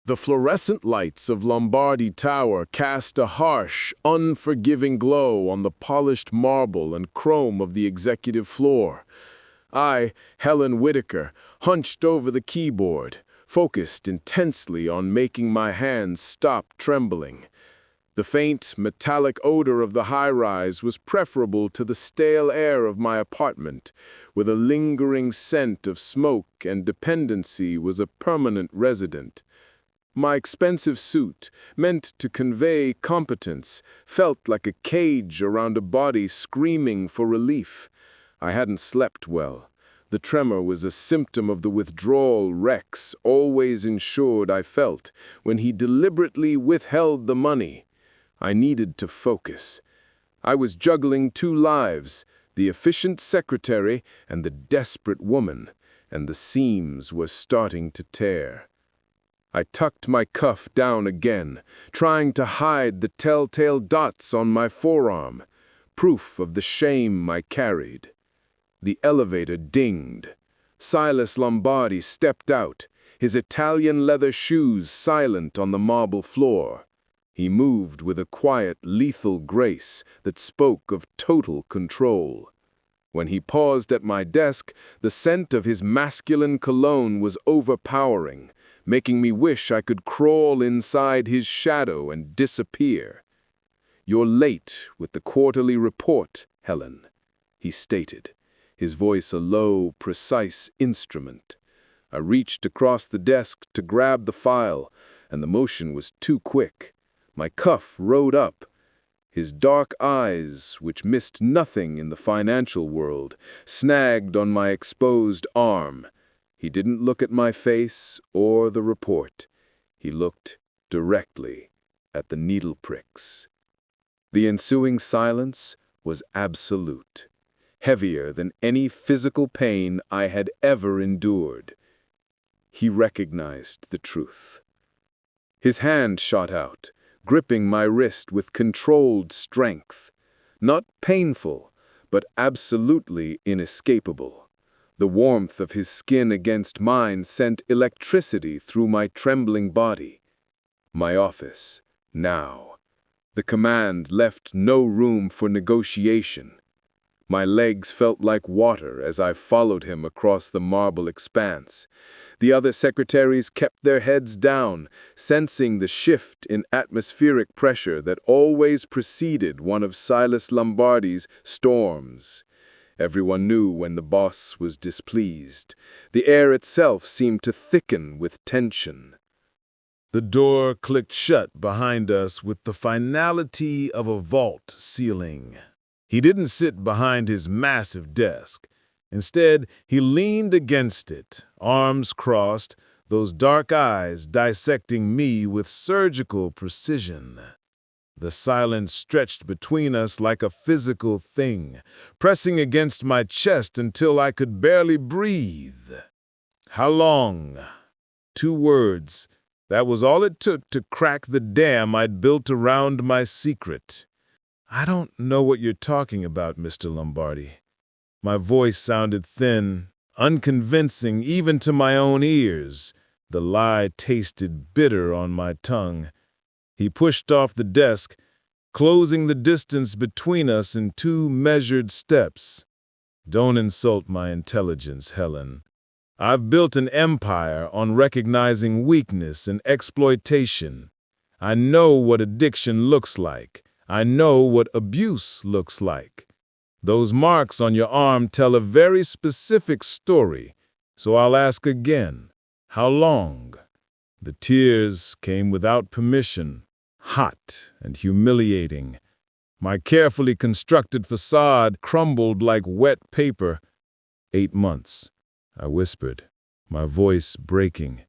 The fluorescent lights of Lombardi Tower cast a harsh, unforgiving glow on the polished marble and chrome of the executive floor. I, Helen Whitaker, hunched over the keyboard, focused intensely on making my hands stop trembling. The faint, metallic odor of the high-rise was preferable to the stale air of my apartment, where the lingering scent of smoke and dependency was a permanent resident. My expensive suit, meant to convey competence, felt like a cage around a body screaming for relief. I hadn't slept well. The tremor was a symptom of the withdrawal Rex always ensured I felt when he deliberately withheld the money. I needed to focus. I was juggling two lives, the efficient secretary and the desperate woman, and the seams were starting to tear. I tucked my cuff down again, trying to hide the telltale dots on my forearm, proof of the shame I carried. The elevator dinged. Silas Lombardi stepped out, his Italian leather shoes silent on the marble floor. He moved with a quiet, lethal grace that spoke of total control. When he paused at my desk, the scent of his masculine cologne was overpowering, making me wish I could crawl inside his shadow and disappear. "You're late with the quarterly report, Helen," he stated, his voice a low, precise instrument. I reached across the desk to grab the file, and the motion was too quick. My cuff rode up. His dark eyes, which missed nothing in the financial world, snagged on my exposed arm. He didn't look at my face or the report. He looked directly at the needle pricks. The ensuing silence was absolute, heavier than any physical pain I had ever endured. He recognized the truth. His hand shot out, gripping my wrist with controlled strength. Not painful, but absolutely inescapable. The warmth of his skin against mine sent electricity through my trembling body. My office, now. The command left no room for negotiation. My legs felt like water as I followed him across the marble expanse. The other secretaries kept their heads down, sensing the shift in atmospheric pressure that always preceded one of Silas Lombardi's storms. Everyone knew when the boss was displeased. The air itself seemed to thicken with tension. The door clicked shut behind us with the finality of a vault ceiling. He didn't sit behind his massive desk. Instead, he leaned against it, arms crossed, those dark eyes dissecting me with surgical precision. The silence stretched between us like a physical thing, pressing against my chest until I could barely breathe. How long? 2 words. That was all it took to crack the dam I'd built around my secret. "I don't know what you're talking about, Mr. Lombardi." My voice sounded thin, unconvincing even to my own ears. The lie tasted bitter on my tongue. He pushed off the desk, closing the distance between us in 2 measured steps. "Don't insult my intelligence, Helen. I've built an empire on recognizing weakness and exploitation. I know what addiction looks like. I know what abuse looks like. Those marks on your arm tell a very specific story, so I'll ask again, how long?" The tears came without permission, hot and humiliating. My carefully constructed facade crumbled like wet paper. 8 months, I whispered, my voice breaking.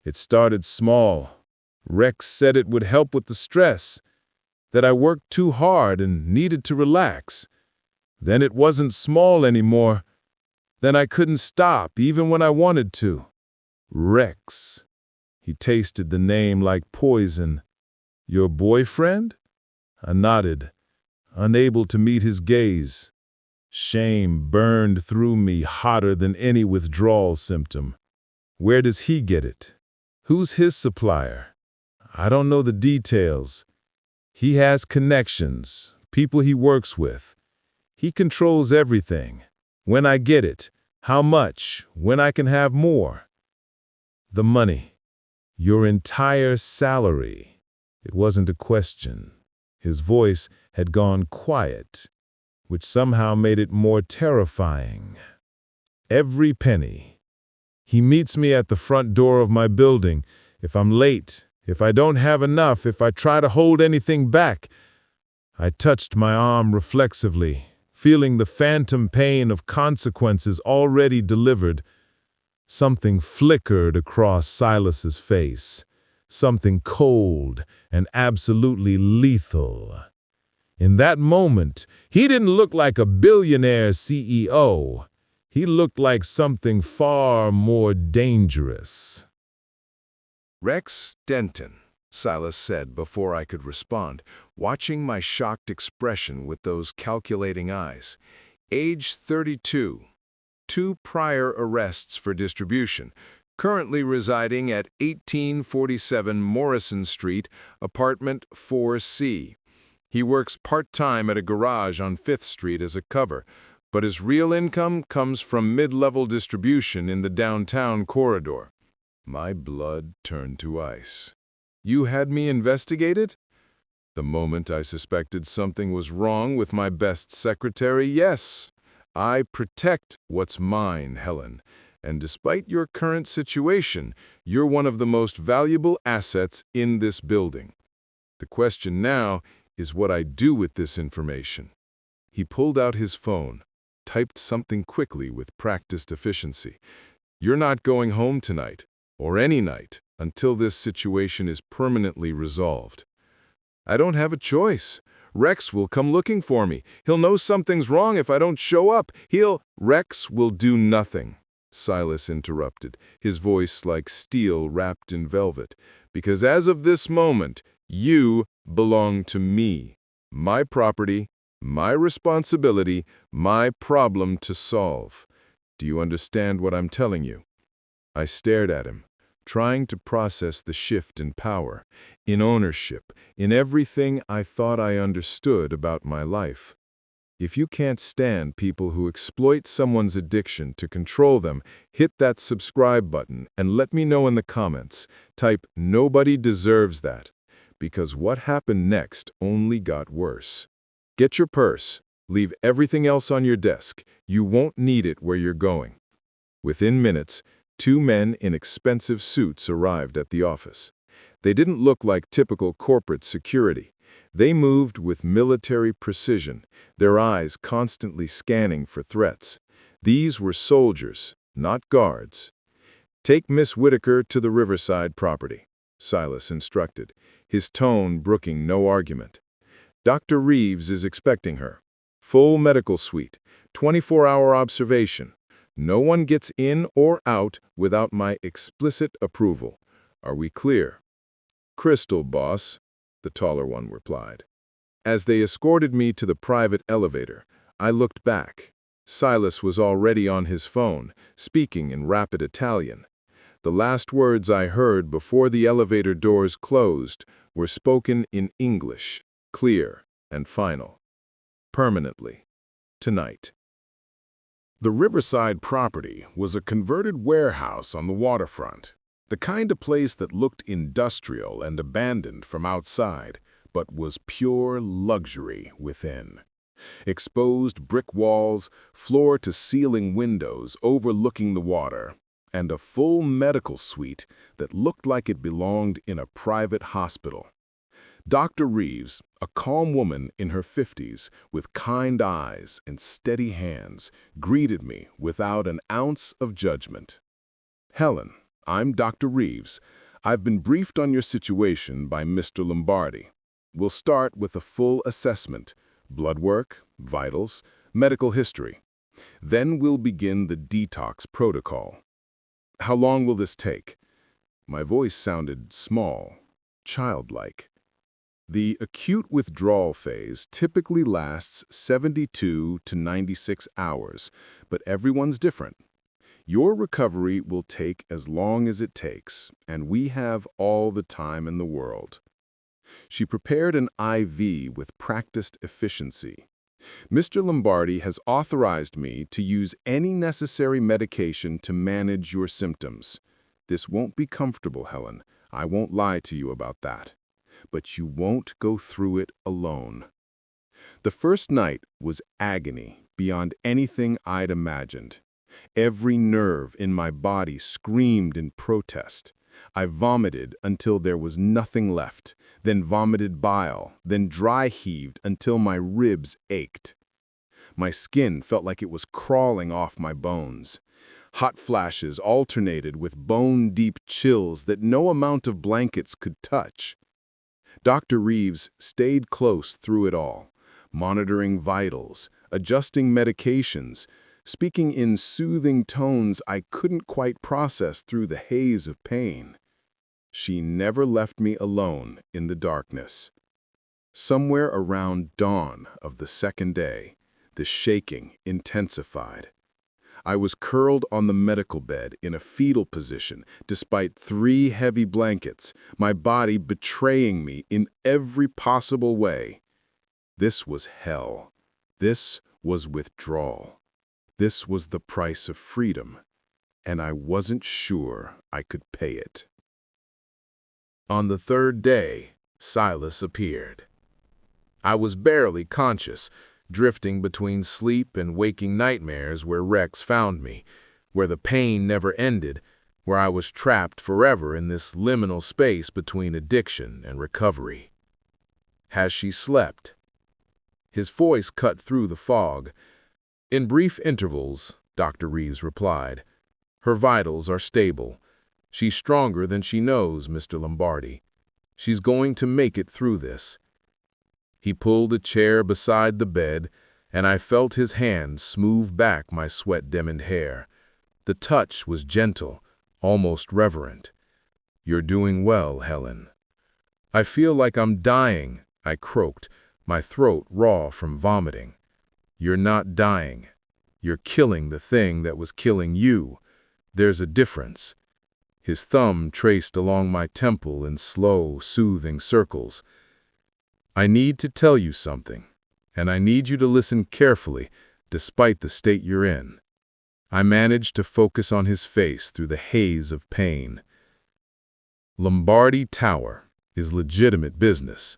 It started small. Rex said it would help with the stress, that I worked too hard and needed to relax. Then it wasn't small anymore. Then I couldn't stop even when I wanted to. Rex. He tasted the name like poison. "Your boyfriend?" I nodded, unable to meet his gaze. Shame burned through me hotter than any withdrawal symptom. "Where does he get it? Who's his supplier? I don't know the details. He has connections, people he works with. He controls everything. When I get it, how much, when I can have more. The money. Your entire salary. It wasn't a question. His voice had gone quiet, which somehow made it more terrifying. Every penny. He meets me at the front door of my building. If I'm late, if I don't have enough, if I try to hold anything back. I touched my arm reflexively, feeling the phantom pain of consequences already delivered. Something flickered across Silas's face, something cold and absolutely lethal. In that moment, he didn't look like a billionaire CEO. He looked like something far more dangerous. "Rex Denton," Silas said before I could respond, watching my shocked expression with those calculating eyes. "Age 32. 2 prior arrests for distribution. Currently residing at 1847 Morrison Street, apartment 4C. He works part-time at a garage on 5th Street as a cover, but his real income comes from mid-level distribution in the downtown corridor." My blood turned to ice. "You had me investigated?" The moment I suspected something was wrong with my best secretary, yes. I protect what's mine, Helen, and despite your current situation, you're one of the most valuable assets in this building. The question now is what I do with this information." He pulled out his phone, typed something quickly with practiced efficiency. "You're not going home tonight, or any night, until this situation is permanently resolved." "I don't have a choice. Rex will come looking for me. He'll know something's wrong if I don't show up. Rex will do nothing," Silas interrupted, his voice like steel wrapped in velvet, "because as of this moment, you belong to me. My property, my responsibility, my problem to solve. Do you understand what I'm telling you?" I stared at him, trying to process the shift in power, in ownership, in everything I thought I understood about my life. If you can't stand people who exploit someone's addiction to control them, hit that subscribe button and let me know in the comments. Type "Nobody deserves that," because what happened next only got worse. Get your purse. Leave everything else on your desk. You won't need it where you're going. Within minutes, 2 men in expensive suits arrived at the office. They didn't look like typical corporate security. They moved with military precision, their eyes constantly scanning for threats. These were soldiers, not guards. "Take Miss Whitaker to the Riverside property," Silas instructed, his tone brooking no argument. "Dr. Reeves is expecting her. Full medical suite, 24-hour observation. No one gets in or out without my explicit approval. Are we clear?" "Crystal, boss," the taller one replied. As they escorted me to the private elevator, I looked back. Silas was already on his phone, speaking in rapid Italian. The last words I heard before the elevator doors closed were spoken in English, clear and final. "Permanently. Tonight." The Riverside property was a converted warehouse on the waterfront, the kind of place that looked industrial and abandoned from outside, but was pure luxury within. Exposed brick walls, floor-to-ceiling windows overlooking the water, and a full medical suite that looked like it belonged in a private hospital. Dr. Reeves, a calm woman in her 50s with kind eyes and steady hands, greeted me without an ounce of judgment. "Helen, I'm Dr. Reeves. I've been briefed on your situation by Mr. Lombardi. We'll start with a full assessment, blood work, vitals, medical history. Then we'll begin the detox protocol. How long will this take?" My voice sounded small, childlike. The acute withdrawal phase typically lasts 72 to 96 hours, but everyone's different. Your recovery will take as long as it takes, and we have all the time in the world. She prepared an IV with practiced efficiency. Mr. Lombardi has authorized me to use any necessary medication to manage your symptoms. This won't be comfortable, Helen. I won't lie to you about that. But you won't go through it alone. The first night was agony beyond anything I'd imagined. Every nerve in my body screamed in protest. I vomited until there was nothing left, then vomited bile, then dry heaved until my ribs ached. My skin felt like it was crawling off my bones. Hot flashes alternated with bone-deep chills that no amount of blankets could touch. Dr. Reeves stayed close through it all, monitoring vitals, adjusting medications, speaking in soothing tones I couldn't quite process through the haze of pain. She never left me alone in the darkness. Somewhere around dawn of the second day, the shaking intensified. I was curled on the medical bed in a fetal position, despite 3 heavy blankets, my body betraying me in every possible way. This was hell. This was withdrawal. This was the price of freedom, and I wasn't sure I could pay it. On the third day, Silas appeared. I was barely conscious, drifting between sleep and waking nightmares where Rex found me, where the pain never ended, where I was trapped forever in this liminal space between addiction and recovery. Has she slept? His voice cut through the fog. In brief intervals, Dr. Reeves replied. Her vitals are stable. She's stronger than she knows, Mr. Lombardi. She's going to make it through this. He pulled a chair beside the bed, and I felt his hand smooth back my sweat-dimmed hair. The touch was gentle, almost reverent. You're doing well, Helen. I feel like I'm dying, I croaked, my throat raw from vomiting. You're not dying. You're killing the thing that was killing you. There's a difference. His thumb traced along my temple in slow, soothing circles. I need to tell you something, and I need you to listen carefully, despite the state you're in. I managed to focus on his face through the haze of pain. Lombardi Tower is legitimate business.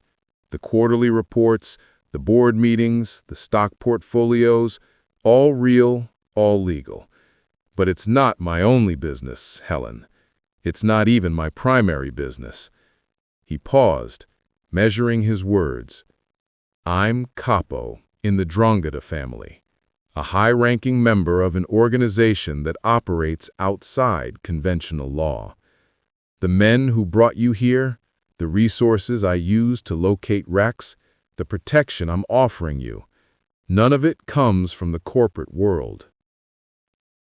The quarterly reports, the board meetings, the stock portfolios, all real, all legal. But it's not my only business, Helen. It's not even my primary business. He paused, measuring his words. I'm capo in the Drangheta family, a high-ranking member of an organization that operates outside conventional law. The men who brought you here, the resources I used to locate Rex, the protection I'm offering you, none of it comes from the corporate world.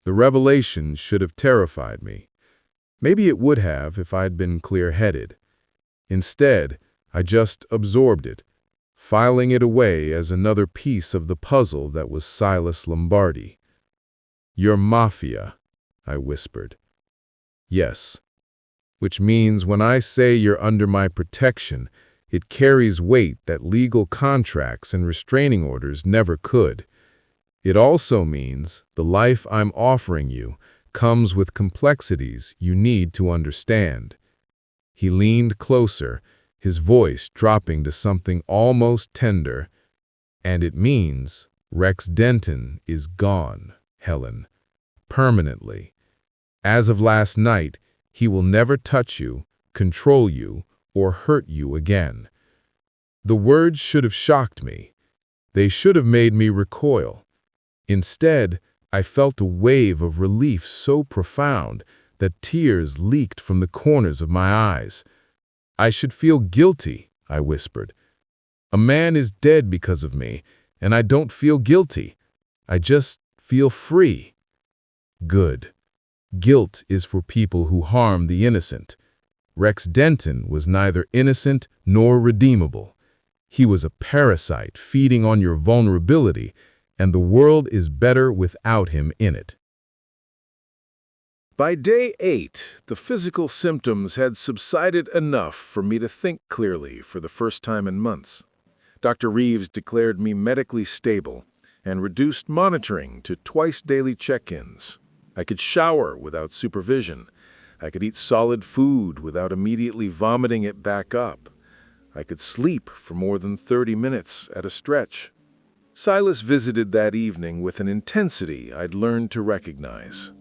The revelation should have terrified me. Maybe it would have if I'd been clear-headed. Instead, I just absorbed it, filing it away as another piece of the puzzle that was Silas Lombardi. Your mafia, I whispered. Yes. Which means when I say you're under my protection, it carries weight that legal contracts and restraining orders never could. It also means the life I'm offering you comes with complexities you need to understand. He leaned closer, his voice dropping to something almost tender. And it means Rex Denton is gone, Helen, permanently. As of last night, he will never touch you, control you, or hurt you again. The words should have shocked me. They should have made me recoil. Instead, I felt a wave of relief so profound that tears leaked from the corners of my eyes. I should feel guilty, I whispered. A man is dead because of me, and I don't feel guilty. I just feel free. Good. Guilt is for people who harm the innocent. Rex Denton was neither innocent nor redeemable. He was a parasite feeding on your vulnerability, and the world is better without him in it. By day 8, the physical symptoms had subsided enough for me to think clearly for the first time in months. Dr. Reeves declared me medically stable and reduced monitoring to twice daily check-ins. I could shower without supervision. I could eat solid food without immediately vomiting it back up. I could sleep for more than 30 minutes at a stretch. Silas visited that evening with an intensity I'd learned to recognize.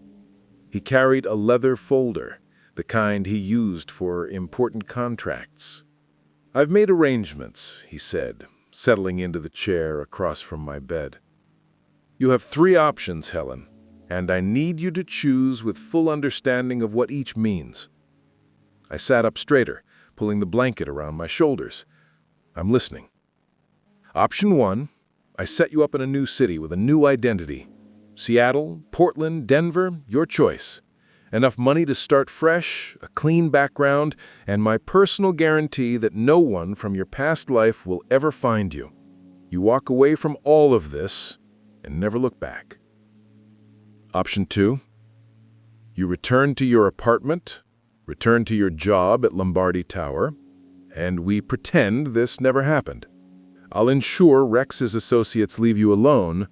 He carried a leather folder, the kind he used for important contracts. "I've made arrangements," he said, settling into the chair across from my bed. "You have 3 options, Helen, and I need you to choose with full understanding of what each means." I sat up straighter, pulling the blanket around my shoulders. "I'm listening." "Option 1, I set you up in a new city with a new identity. Seattle, Portland, Denver, your choice. Enough money to start fresh, a clean background, and my personal guarantee that no one from your past life will ever find you. You walk away from all of this and never look back." Option 2, you return to your apartment, return to your job at Lombardi Tower, and we pretend this never happened. I'll ensure Rex's associates leave you alone,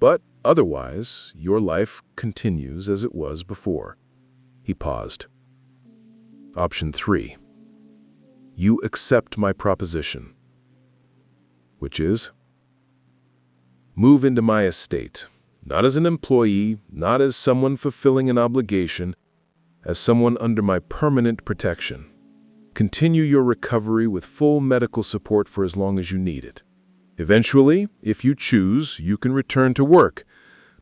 but otherwise, your life continues as it was before. He paused. Option 3, you accept my proposition, which is, move into my estate, not as an employee, not as someone fulfilling an obligation, as someone under my permanent protection. Continue your recovery with full medical support for as long as you need it. Eventually, if you choose, you can return to work,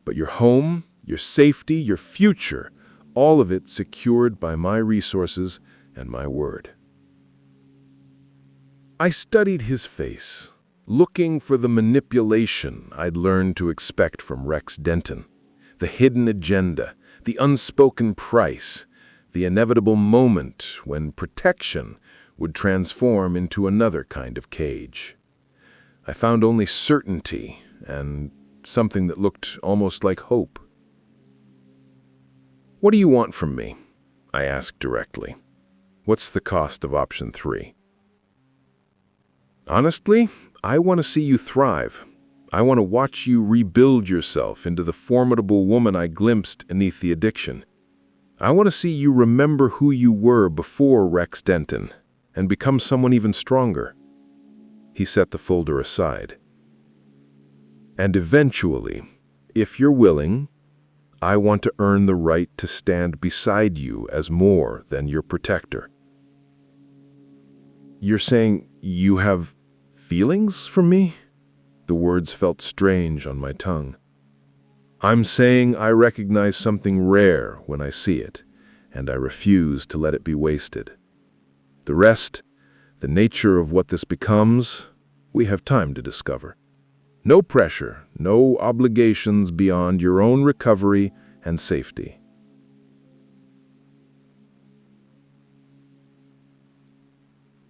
but your home, your safety, your future, all of it secured by my resources and my word. I studied his face, looking for the manipulation I'd learned to expect from Rex Denton, the hidden agenda, the unspoken price, the inevitable moment when protection would transform into another kind of cage. I found only certainty and something that looked almost like hope. "What do you want from me?" I asked directly. "What's the cost of option 3? "Honestly, I want to see you thrive. I want to watch you rebuild yourself into the formidable woman I glimpsed beneath the addiction. I want to see you remember who you were before Rex Denton and become someone even stronger." He set the folder aside. "And eventually, if you're willing, I want to earn the right to stand beside you as more than your protector." "You're saying you have feelings for me?" The words felt strange on my tongue. "I'm saying I recognize something rare when I see it, and I refuse to let it be wasted. The rest, the nature of what this becomes, we have time to discover. No pressure, no obligations beyond your own recovery and safety."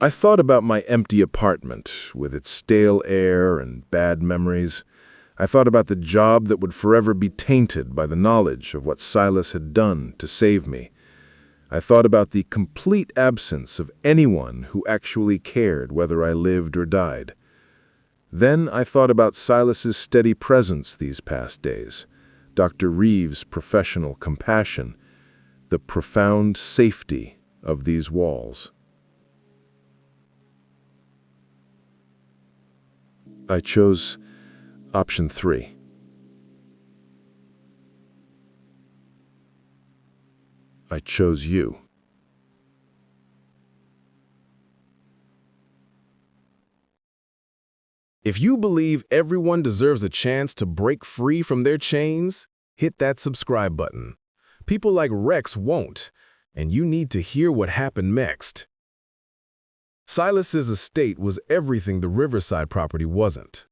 I thought about my empty apartment with its stale air and bad memories. I thought about the job that would forever be tainted by the knowledge of what Silas had done to save me. I thought about the complete absence of anyone who actually cared whether I lived or died. Then I thought about Silas's steady presence these past days, Dr. Reeves' professional compassion, the profound safety of these walls. I chose option 3. I chose you. If you believe everyone deserves a chance to break free from their chains, hit that subscribe button. People like Rex won't, and you need to hear what happened next. Silas's estate was everything the Riverside property wasn't.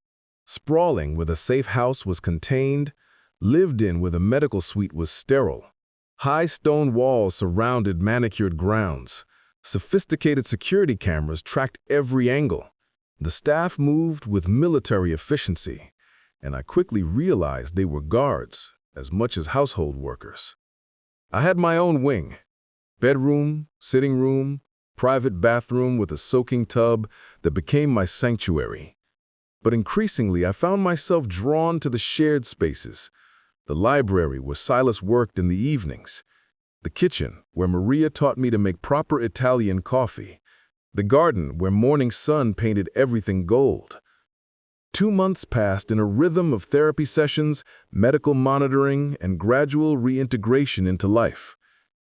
Sprawling where the safe house was contained, lived in where the medical suite was sterile. High stone walls surrounded manicured grounds. Sophisticated security cameras tracked every angle. The staff moved with military efficiency, and I quickly realized they were guards as much as household workers. I had my own wing. Bedroom, sitting room, private bathroom with a soaking tub that became my sanctuary. But increasingly, I found myself drawn to the shared spaces. The library where Silas worked in the evenings. The kitchen where Maria taught me to make proper Italian coffee. The garden where morning sun painted everything gold. 2 months passed in a rhythm of therapy sessions, medical monitoring, and gradual reintegration into life.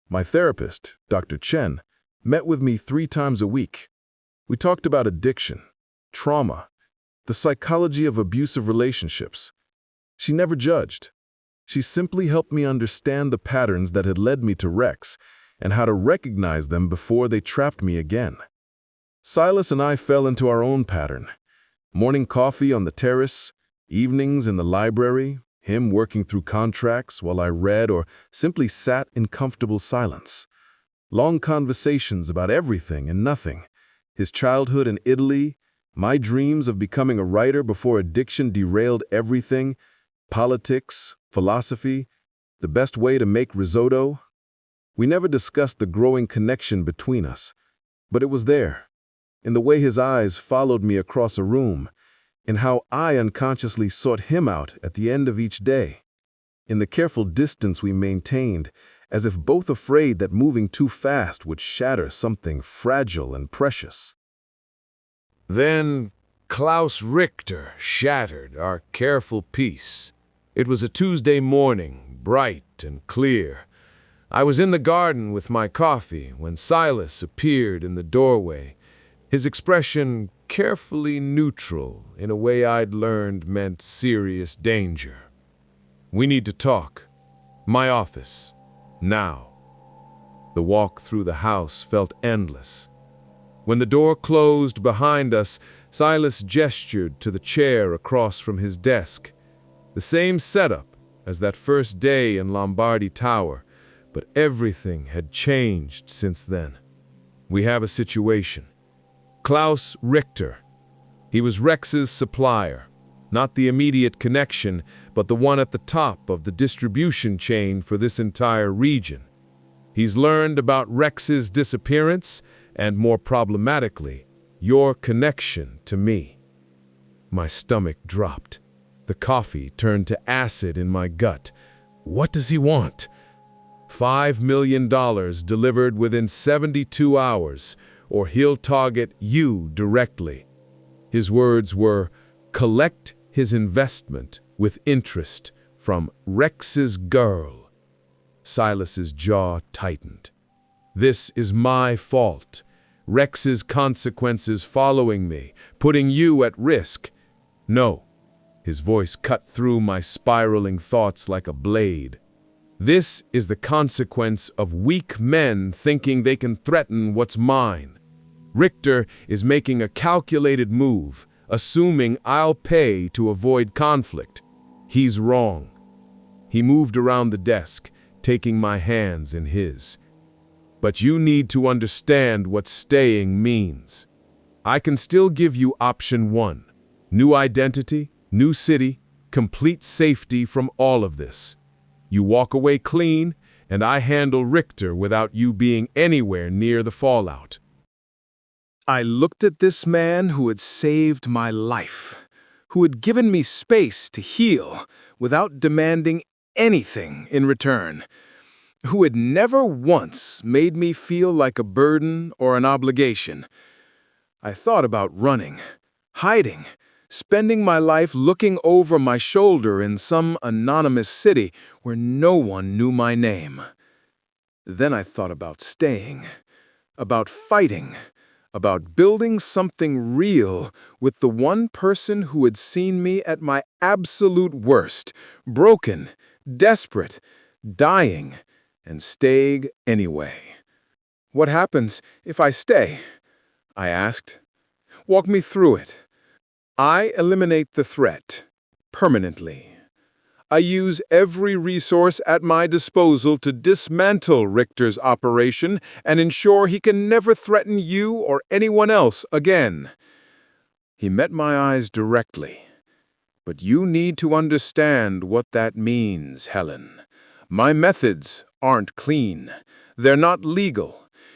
My therapist, Dr. Chen, met with me 3 times a week. We talked about addiction, trauma, the psychology of abusive relationships. She never judged. She simply helped me understand the patterns that had led me to Rex and how to recognize them before they trapped me again. Silas and I fell into our own pattern. Morning coffee on the terrace, evenings in the library, him working through contracts while I read or simply sat in comfortable silence. Long conversations about everything and nothing. His childhood in Italy, my dreams of becoming a writer before addiction derailed everything, politics, philosophy, the best way to make risotto. We never discussed the growing connection between us, but it was there, in the way his eyes followed me across a room, in how I unconsciously sought him out at the end of each day, in the careful distance we maintained, as if both afraid that moving too fast would shatter something fragile and precious. Then Klaus Richter shattered our careful peace. It was a Tuesday morning, bright and clear. I was in the garden with my coffee when Silas appeared in the doorway, his expression carefully neutral in a way I'd learned meant serious danger. "We need to talk. My office. Now." The walk through the house felt endless. When the door closed behind us, Silas gestured to the chair across from his desk. The same setup as that first day in Lombardi Tower, but everything had changed since then. "We have a situation. Klaus Richter. He was Rex's supplier. Not the immediate connection, but the one at the top of the distribution chain for this entire region. He's learned about Rex's disappearance, and more problematically, your connection to me." My stomach dropped. The coffee turned to acid in my gut. What does he want? $5 million delivered within 72 hours, or he'll target you directly. His words were, "Collect his investment with interest from Rex's girl." Silas's jaw tightened. "This is my fault. Rex's consequences following me, putting you at risk." "No." His voice cut through my spiraling thoughts like a blade. "This is the consequence of weak men thinking they can threaten what's mine. Richter is making a calculated move, assuming I'll pay to avoid conflict. He's wrong." He moved around the desk, taking my hands in his. "But you need to understand what staying means. I can still give you option 1. New identity, new city, complete safety from all of this. You walk away clean, and I handle Richter without you being anywhere near the fallout." I looked at this man who had saved my life, who had given me space to heal without demanding anything in return, who had never once made me feel like a burden or an obligation. I thought about running, hiding, spending my life looking over my shoulder in some anonymous city where no one knew my name. Then I thought about staying, about fighting, about building something real with the one person who had seen me at my absolute worst, broken, desperate, dying, and stayed anyway. "What happens if I stay?" I asked. "Walk me through it." "I eliminate the threat, permanently. I use every resource at my disposal to dismantle Richter's operation and ensure he can never threaten you or anyone else again." He met my eyes directly. "But you need to understand what that means, Helen. My methods aren't clean. They're not legal.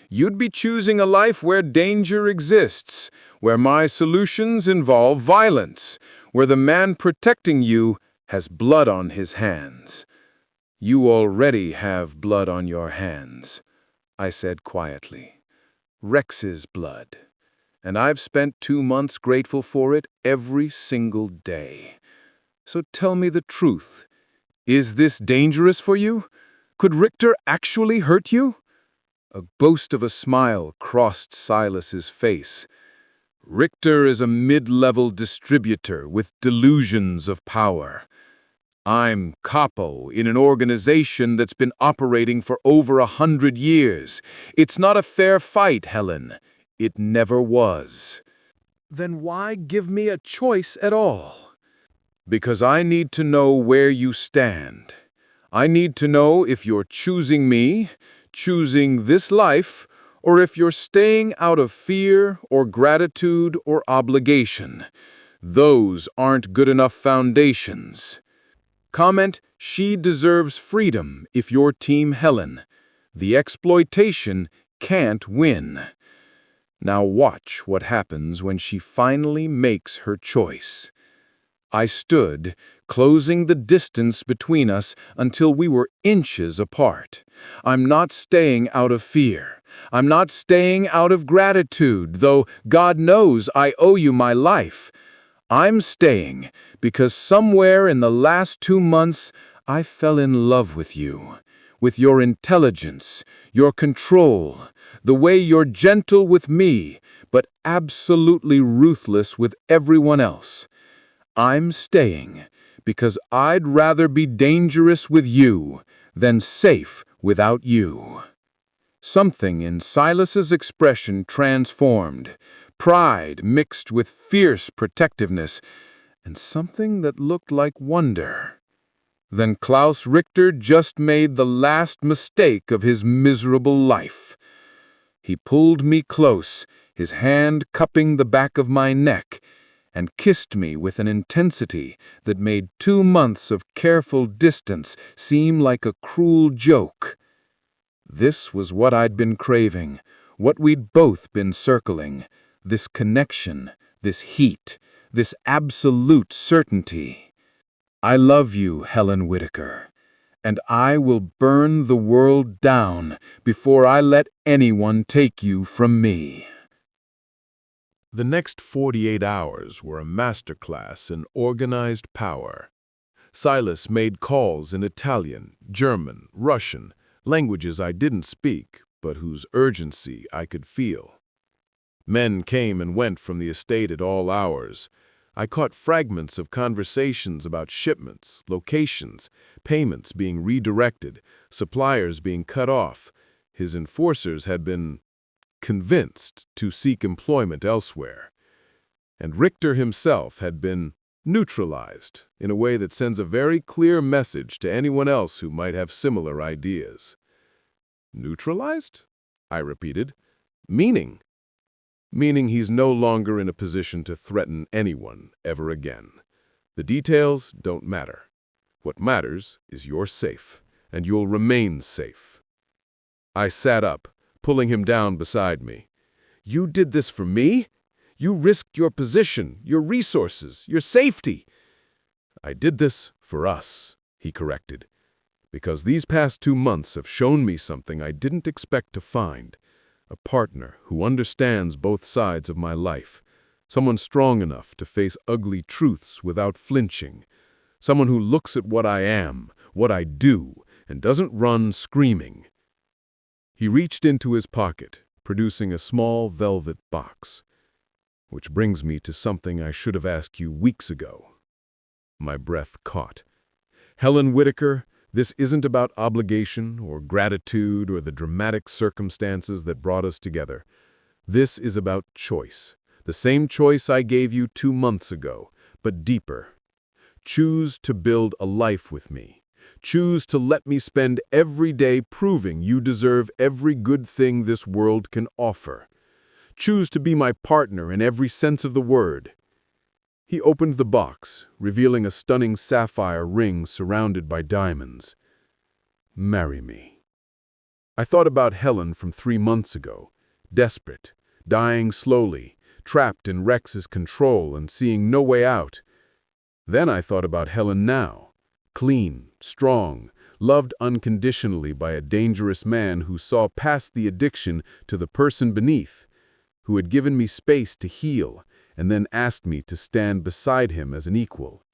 You'd be choosing a life where danger exists, where my solutions involve violence, where the man protecting you has blood on his hands. You already have blood on your hands, I said quietly. Rex's blood. And I've spent 2 months grateful for it every single day. So tell me the truth. Is this dangerous for you? Could Richter actually hurt you? A ghost of a smile crossed Silas's face. Richter is a mid-level distributor with delusions of power. I'm capo in an organization that's been operating for over 100 years. It's not a fair fight, Helen. It never was. Then why give me a choice at all? Because I need to know where you stand. I need to know if you're choosing me, choosing this life, or if you're staying out of fear or gratitude or obligation. Those aren't good enough foundations. Comment, she deserves freedom if you're Team Helen. The exploitation can't win. Now watch what happens when she finally makes her choice. I stood, closing the distance between us until we were inches apart. I'm not staying out of fear. I'm not staying out of gratitude, though God knows I owe you my life. I'm staying because somewhere in the last 2 months, I fell in love with you, with your intelligence, your control, the way you're gentle with me, but absolutely ruthless with everyone else. I'm staying because I'd rather be dangerous with you than safe without you. Something in Silas's expression transformed, pride mixed with fierce protectiveness, and something that looked like wonder. Then Klaus Richter just made the last mistake of his miserable life. He pulled me close, his hand cupping the back of my neck, and kissed me with an intensity that made 2 months of careful distance seem like a cruel joke. This was what I'd been craving, what we'd both been circling, this connection, this heat, this absolute certainty. I love you, Helen Whitaker, and I will burn the world down before I let anyone take you from me. The next 48 hours were a masterclass in organized power. Silas made calls in Italian, German, Russian, languages I didn't speak, but whose urgency I could feel. Men came and went from the estate at all hours. I caught fragments of conversations about shipments, locations, payments being redirected, suppliers being cut off. His enforcers had been convinced to seek employment elsewhere. And Richter himself had been neutralized in a way that sends a very clear message to anyone else who might have similar ideas. Neutralized? I repeated. Meaning? Meaning he's no longer in a position to threaten anyone ever again. The details don't matter. What matters is you're safe, and you'll remain safe. I sat up, pulling him down beside me. You did this for me? You risked your position, your resources, your safety. I did this for us, he corrected, because these past 2 months have shown me something I didn't expect to find. A partner who understands both sides of my life. Someone strong enough to face ugly truths without flinching. Someone who looks at what I am, what I do, and doesn't run screaming. He reached into his pocket, producing a small velvet box. Which brings me to something I should have asked you weeks ago. My breath caught. Helen Whitaker, this isn't about obligation or gratitude or the dramatic circumstances that brought us together. This is about choice. The same choice I gave you 2 months ago, but deeper. Choose to build a life with me. Choose to let me spend every day proving you deserve every good thing this world can offer. Choose to be my partner in every sense of the word. He opened the box, revealing a stunning sapphire ring surrounded by diamonds. Marry me. I thought about Helen from 3 months ago, desperate, dying slowly, trapped in Rex's control and seeing no way out. Then I thought about Helen now, clean, strong, loved unconditionally by a dangerous man who saw past the addiction to the person beneath, who had given me space to heal and then asked me to stand beside him as an equal.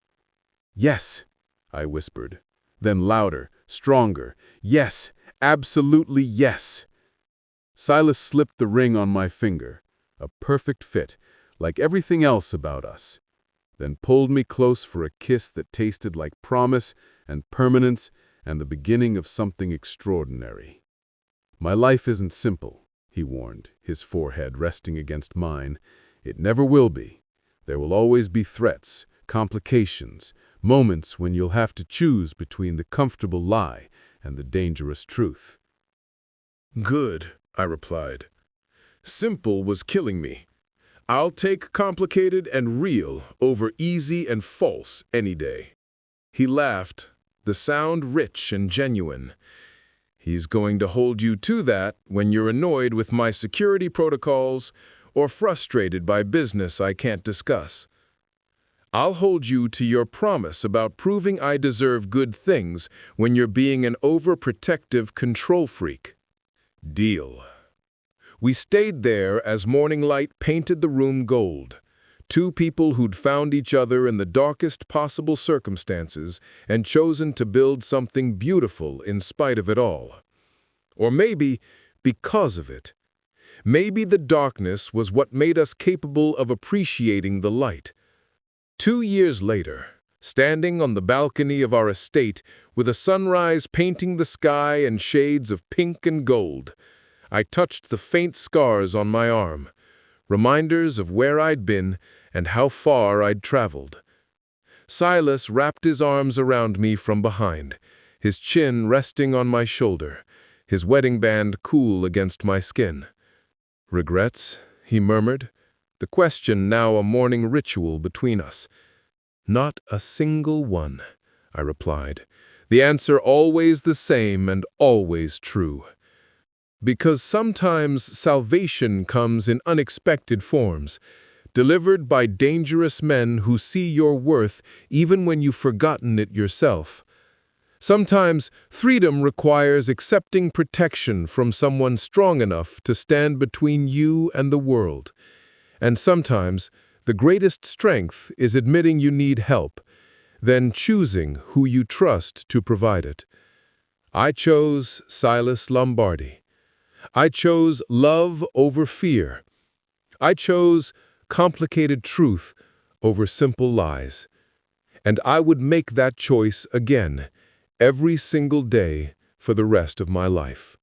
"Yes," I whispered, then louder, stronger, "Yes, absolutely yes." Silas slipped the ring on my finger, a perfect fit, like everything else about us, then pulled me close for a kiss that tasted like promise and permanence and the beginning of something extraordinary. "My life isn't simple," he warned, his forehead resting against mine. "It never will be. There will always be threats, complications, moments when you'll have to choose between the comfortable lie and the dangerous truth." "Good," I replied. "Simple was killing me. I'll take complicated and real over easy and false any day." He laughed, the sound rich and genuine. "He's going to hold you to that when you're annoyed with my security protocols or frustrated by business I can't discuss. I'll hold you to your promise about proving I deserve good things when you're being an overprotective control freak. Deal." We stayed there as morning light painted the room gold. Two people who'd found each other in the darkest possible circumstances and chosen to build something beautiful in spite of it all. Or maybe because of it. Maybe the darkness was what made us capable of appreciating the light. 2 years later, standing on the balcony of our estate with a sunrise painting the sky in shades of pink and gold, I touched the faint scars on my arm, reminders of where I'd been and how far I'd traveled. Silas wrapped his arms around me from behind, his chin resting on my shoulder, his wedding band cool against my skin. "Regrets?" he murmured, the question now a morning ritual between us. "Not a single one," I replied, the answer always the same and always true. Because sometimes salvation comes in unexpected forms, delivered by dangerous men who see your worth even when you've forgotten it yourself. Sometimes freedom requires accepting protection from someone strong enough to stand between you and the world. And sometimes the greatest strength is admitting you need help, then choosing who you trust to provide it. I chose Silas Lombardi. I chose love over fear. I chose complicated truth over simple lies. And I would make that choice again, every single day for the rest of my life.